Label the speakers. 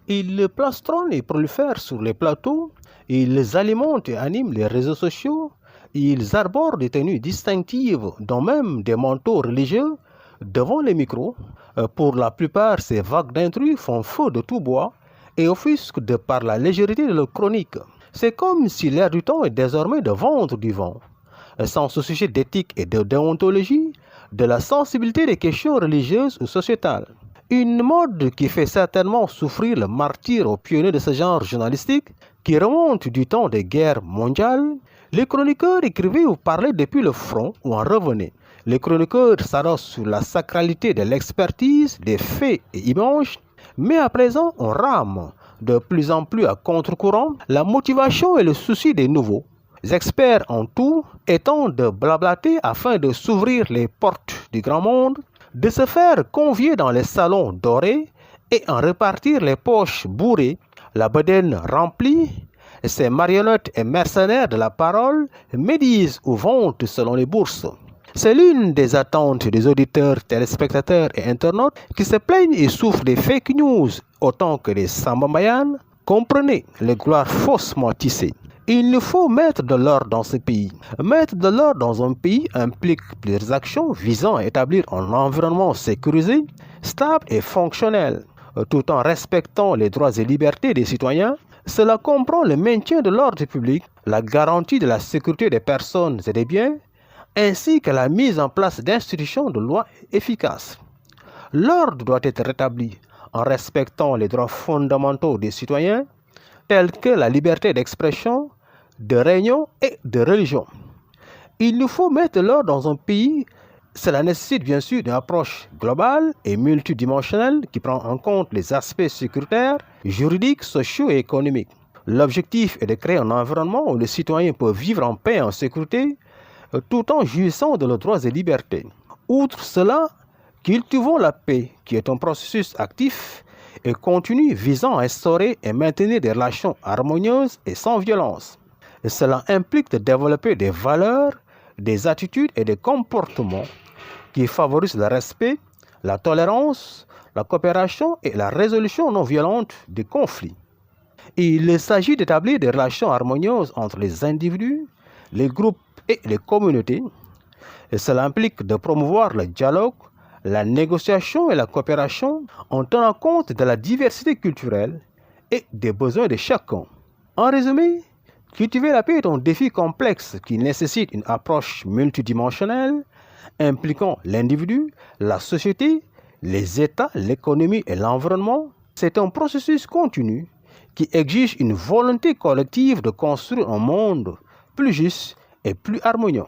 Speaker 1: Ils plastronnent et prolifèrent sur les plateaux, ils alimentent et animent les réseaux sociaux, ils arborent des tenues distinctives, dont même des manteaux religieux, devant les micros. Pour la plupart, ces vagues d'intrus font feu de tout bois et offusquent de par la légèreté de leur chronique. C'est comme si l'air du temps est désormais de vendre du vent, sans se soucier d'éthique et de déontologie, de la sensibilité des questions religieuses ou sociétales. Une mode qui fait certainement souffrir le martyre aux pionniers de ce genre journalistique, qui remonte du temps des guerres mondiales. Les chroniqueurs écrivaient ou parlaient depuis le front ou en revenaient. Les chroniqueurs s'arrosent sur la sacralité de l'expertise, des faits et images, mais à présent on rame de plus en plus à contre-courant. La motivation et le souci des nouveaux experts en tout étant de blablater afin de s'ouvrir les portes du grand monde, de se faire convier dans les salons dorés et en repartir les poches bourrées, la bedaine remplie. Ces marionnettes et mercenaires de la parole médisent ou vantent selon les bourses. C'est l'une des attentes des auditeurs, téléspectateurs et internautes qui se plaignent et souffrent des fake news autant que des sambambayanes. Comprenez les gloires faussement tissées. Il nous faut mettre de l'ordre dans ce pays. Mettre de l'ordre dans un pays implique plusieurs actions visant à établir un environnement sécurisé, stable et fonctionnel, tout en respectant les droits et libertés des citoyens. Cela comprend le maintien de l'ordre public, la garantie de la sécurité des personnes et des biens, ainsi que la mise en place d'institutions de loi efficaces. L'ordre doit être rétabli en respectant les droits fondamentaux des citoyens, tels que la liberté d'expression, de réunion et de religion. Il nous faut mettre l'ordre dans un pays. Cela nécessite bien sûr une approche globale et multidimensionnelle qui prend en compte les aspects sécuritaires, juridiques, sociaux et économiques. L'objectif est de créer un environnement où les citoyens peuvent vivre en paix et en sécurité, tout en jouissant de leurs droits et libertés. Outre cela, cultivons la paix, qui est un processus actif et continu visant à instaurer et maintenir des relations harmonieuses et sans violence. Et cela implique de développer des valeurs, des attitudes et des comportements qui favorisent le respect, la tolérance, la coopération et la résolution non violente des conflits. Il s'agit d'établir des relations harmonieuses entre les individus, les groupes et les communautés. Et cela implique de promouvoir le dialogue, la négociation et la coopération en tenant compte de la diversité culturelle et des besoins de chacun. En résumé, cultiver la paix est un défi complexe qui nécessite une approche multidimensionnelle impliquant l'individu, la société, les États, l'économie et l'environnement. C'est un processus continu qui exige une volonté collective de construire un monde plus juste et plus harmonieux.